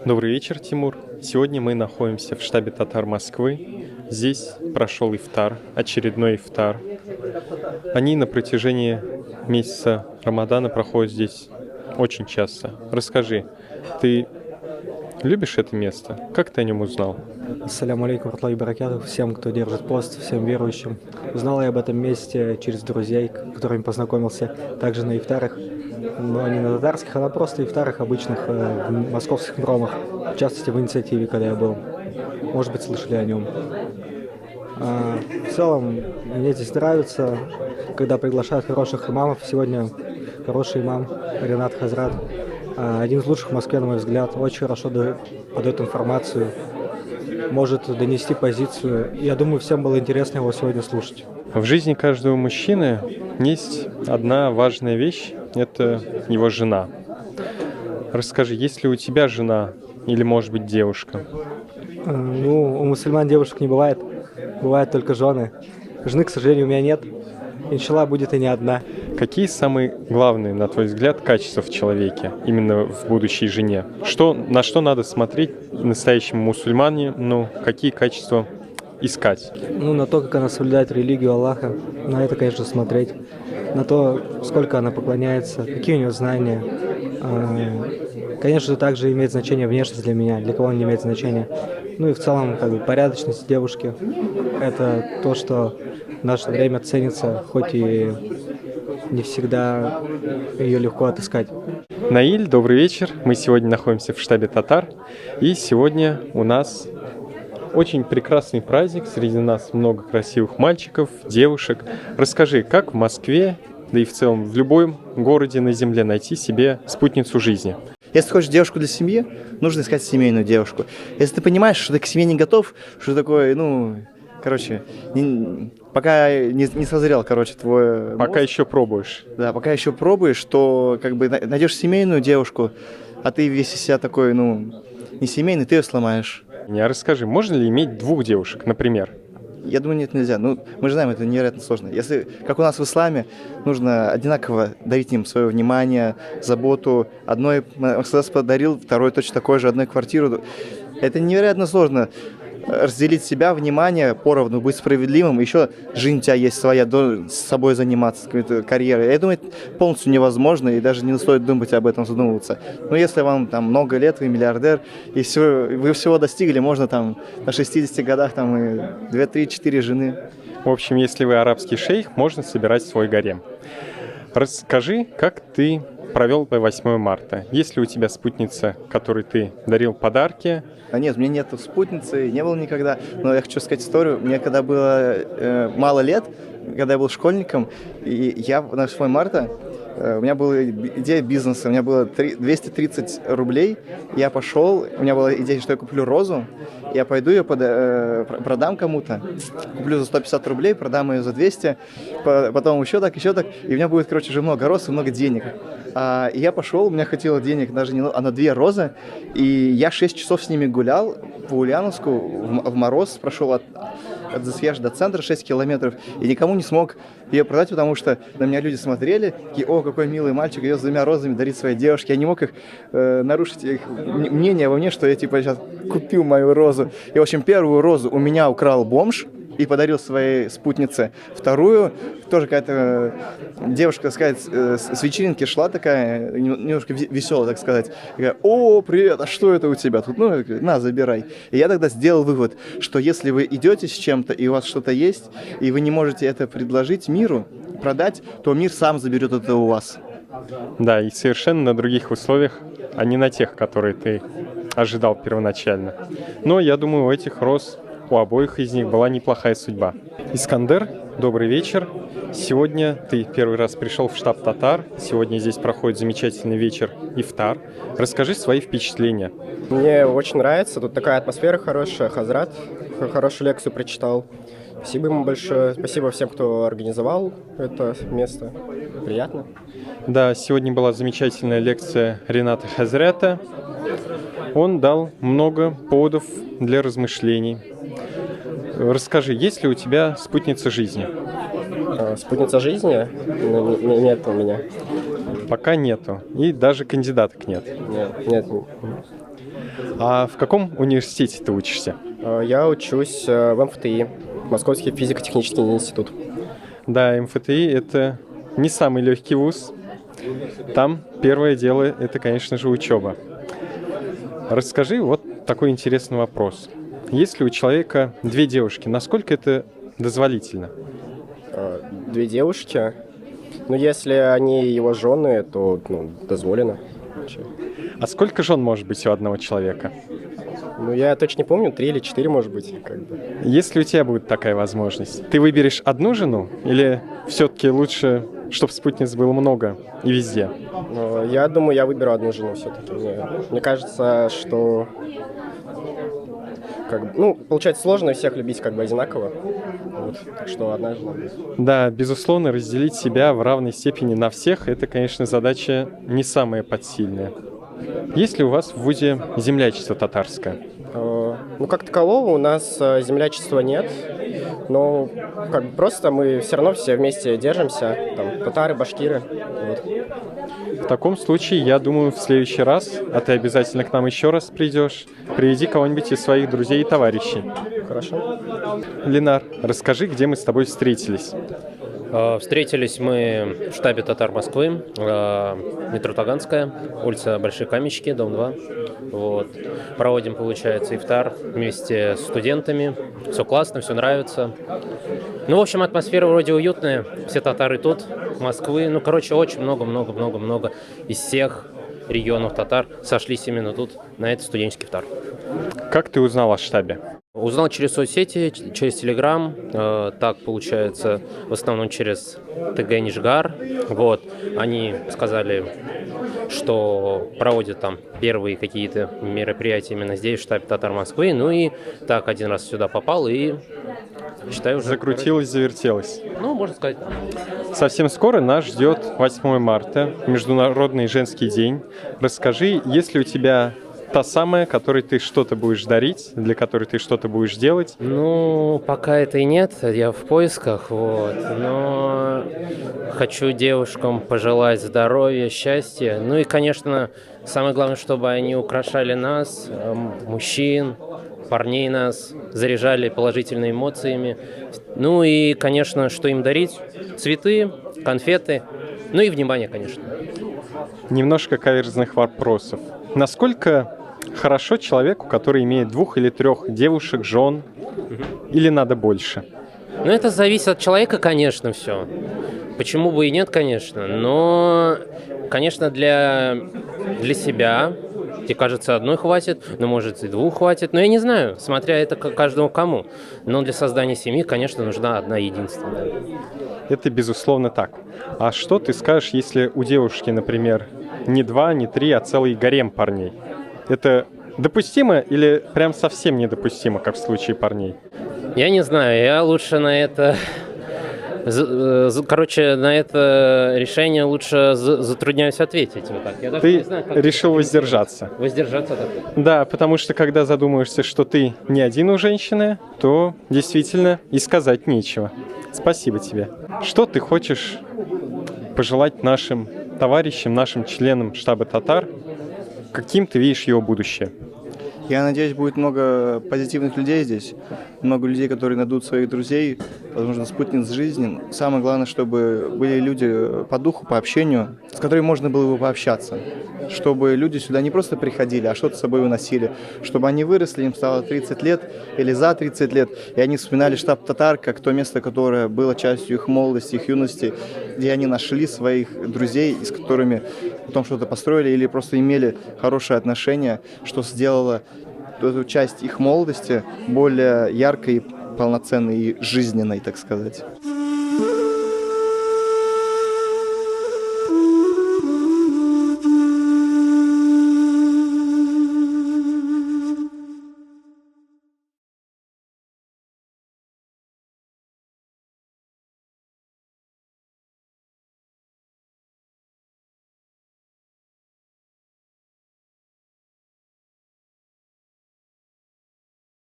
Добрый вечер, Тимур. Сегодня мы находимся в штабе татар Москвы. Здесь прошел ифтар, очередной ифтар. Они на протяжении месяца Рамадана проходят здесь очень часто. Расскажи, ты любишь это место? Как ты о нем узнал? Ассаляму алейкум, ратхлахи баракатух, всем, кто держит пост, всем верующим. Узнал я об этом месте через друзей, с которыми познакомился также на ифтарах, но не на татарских, а на просто ифтарах обычных в московских промах, в частности в инициативе, когда я был. Может быть, слышали о нем. В целом, мне здесь нравится, когда приглашают хороших имамов. Сегодня хороший имам Ренат Хазрат, один из лучших в Москве, на мой взгляд, очень хорошо подает информацию, может донести позицию. Я думаю, всем было интересно его сегодня слушать. В жизни каждого мужчины есть одна важная вещь – это его жена. Расскажи, есть ли у тебя жена или, может быть, девушка? Ну, у мусульман девушек не бывает, бывают только жены. Жены, к сожалению, у меня нет. Иншаллах, будет и не одна. Какие самые главные, на твой взгляд, качества в человеке, именно в будущей жене? На что надо смотреть настоящему мусульмане, какие качества искать? Ну, на то, как она соблюдает религию Аллаха, на это, конечно, смотреть. На то, сколько она поклоняется, какие у нее знания. Конечно же, также имеет значение внешность для меня, для кого не имеет значения. Ну и в целом, порядочность девушки. Это то, что в наше время ценится, хоть и не всегда ее легко отыскать. Наиль, добрый вечер. Мы сегодня находимся в штабе татар. И сегодня у нас очень прекрасный праздник. Среди нас много красивых мальчиков, девушек. Расскажи, как в Москве, да и в целом в любом городе на земле найти себе спутницу жизни? Если ты хочешь девушку для семьи, нужно искать семейную девушку. Если ты понимаешь, что ты к семье не готов, что такое, пока не созрел, твой Пока мозг. еще пробуешь. Да, пока еще пробуешь, то найдешь семейную девушку, а ты весь из себя такой, не семейный, ты ее сломаешь. Расскажи, можно ли иметь двух девушек, например? Я думаю, нет, нельзя. Мы же знаем, это невероятно сложно. Если, как у нас в исламе, нужно одинаково дарить им свое внимание, заботу. Одной Мерседес подарил, второй точно такой же, одной квартиру. Это невероятно сложно. Разделить себя, внимание поровну, быть справедливым. Еще жизнь у тебя есть своя, с собой заниматься, какой-то карьерой. Я думаю, это полностью невозможно, и даже не стоит думать об этом, задумываться. Но если вам там много лет, вы миллиардер, и вы всего достигли, можно там на 60 годах там и 2, 3, 4 жены. В общем, если вы арабский шейх, можно собирать свой гарем. Расскажи, как ты провел 8 марта? Есть ли у тебя спутница, которой ты дарил подарки? Нет, у меня нет спутницы, не было никогда. Но я хочу сказать историю. Мне когда было мало лет, когда я был школьником, и я на 8 марта, у меня была идея бизнеса, у меня было 230 рублей, я пошел, у меня была идея, что я куплю розу, я пойду ее продам кому-то, куплю за 150 рублей, продам ее за 200, потом еще так, и у меня будет, уже много роз и много денег. И я пошел, у меня хватило денег даже на 2 розы, и я 6 часов с ними гулял по Ульяновску в мороз, прошел от Засвежа до центра 6 километров, и никому не смог ее продать, потому что на меня люди смотрели, и о, какой милый мальчик, идет с 2 розами, дарит своей девушке. Я не мог нарушить их мнение обо мне, что я сейчас купил мою розу. И, в общем, первую розу у меня украл бомж и подарил своей спутнице. Вторую тоже какая-то девушка, так сказать, с вечеринки шла такая, немножко веселая, так сказать. И говорит: о, привет, а что это у тебя тут? На, забирай. И я тогда сделал вывод, что если вы идете с чем-то, и у вас что-то есть, и вы не можете это предложить миру, продать, то мир сам заберет это у вас. Да, и совершенно на других условиях, а не на тех, которые ты ожидал первоначально. Но я думаю, у этих роз, у обоих из них была неплохая судьба. Искандер, добрый вечер. Сегодня ты первый раз пришел в штаб татар. Сегодня здесь проходит замечательный вечер ифтар. Расскажи свои впечатления. Мне очень нравится. Тут такая атмосфера хорошая. Хазрат хорошую лекцию прочитал. Спасибо ему большое. Спасибо всем, кто организовал это место. Приятно. Да, сегодня была замечательная лекция Рената Хазрата. Он дал много поводов для размышлений. Расскажи, есть ли у тебя спутница жизни? Спутница жизни? Нет у меня. Пока нету. И даже кандидаток нет. Нет. А в каком университете ты учишься? Я учусь в МФТИ, Московский физико-технический институт. Да, МФТИ — это не самый легкий вуз. Там первое дело — это, конечно же, учеба. Расскажи вот такой интересный вопрос. Если у человека две девушки, насколько это дозволительно? Две девушки. Ну, если они его жены, то дозволено. А сколько жен может быть у одного человека? Ну, я точно не помню, 3 или 4, может быть, как бы. Если у тебя будет такая возможность, ты выберешь одну жену или все-таки лучше, чтобы спутниц было много и везде? Но я думаю, я выберу одну жену все-таки. Мне кажется, что получается сложно всех любить как бы одинаково. Вот, так что одна жена будет. Да, безусловно, разделить себя в равной степени на всех — это, конечно, задача не самая подсильная. Есть ли у вас в вузе землячество татарское? Ну, как такового у нас землячества нет, но как бы просто мы все равно все вместе держимся, там, татары, башкиры, вот. В таком случае, я думаю, в следующий раз, а ты обязательно к нам еще раз придешь, приведи кого-нибудь из своих друзей и товарищей. Хорошо. Ленар, расскажи, где мы с тобой встретились. Встретились мы в штабе «Татар Москвы», метро Таганская, улица Большие Каменщики, дом 2. Вот. Проводим, получается, ифтар вместе с студентами. Все классно, все нравится. Ну, в общем, атмосфера вроде уютная. Все татары тут, Москвы. Ну, короче, очень много из всех регионов татар сошлись именно тут, на этот студенческий ифтар. Как ты узнал о штабе? Узнал через соцсети, через Телеграм, так получается, в основном через ТГ Нижгар. Вот, они сказали, что проводят там первые какие-то мероприятия именно здесь, в штабе Татар Москвы. Ну и так один раз сюда попал и, считаю, уже... Закрутилось, завертелось. Ну, можно сказать. Совсем скоро нас ждет 8 марта, Международный женский день. Расскажи, есть ли у тебя та самая, которой ты что-то будешь дарить, для которой ты что-то будешь делать? Ну, пока это и нет, я в поисках, вот. Но хочу девушкам пожелать здоровья, счастья. Ну и, конечно, самое главное, чтобы они украшали нас, мужчин, парней нас, заряжали положительными эмоциями. Ну и, конечно, что им дарить? Цветы, конфеты, ну и внимание, конечно. Немножко каверзных вопросов. Насколько хорошо человеку, который имеет 2 или 3 девушек, жен, или надо больше? Ну, это зависит от человека, конечно, все. Почему бы и нет, конечно. Но, конечно, для себя, мне кажется, одной хватит, но, может, и 2 хватит. Но я не знаю, смотря это каждому кому. Но для создания семьи, конечно, нужна одна единственная. Это, безусловно, так. А что ты скажешь, если у девушки, например, не 2, не 3, а целый гарем парней? Это допустимо или прям совсем недопустимо, как в случае парней? Я не знаю, я лучше на это... на это решение лучше затрудняюсь ответить. Вот так. Я даже Ты не знаю, как решил воздержаться. Воздержаться так. Да, потому что когда задумаешься, что ты не один у женщины, то действительно и сказать нечего. Спасибо тебе. Что ты хочешь пожелать нашим товарищам, нашим членам штаба татар? Каким ты видишь его будущее? Я надеюсь, будет много позитивных людей здесь, много людей, которые найдут своих друзей, возможно, спутниц жизни. Самое главное, чтобы были люди по духу, по общению, с которыми можно было бы пообщаться, чтобы люди сюда не просто приходили, а что-то с собой уносили, чтобы они выросли, им стало 30 лет или за 30 лет, и они вспоминали штаб татар как то место, которое было частью их молодости, их юности, где они нашли своих друзей, с которыми потом что-то построили или просто имели хорошие отношения, что сделало эту часть их молодости более яркой, полноценной и жизненной, так сказать.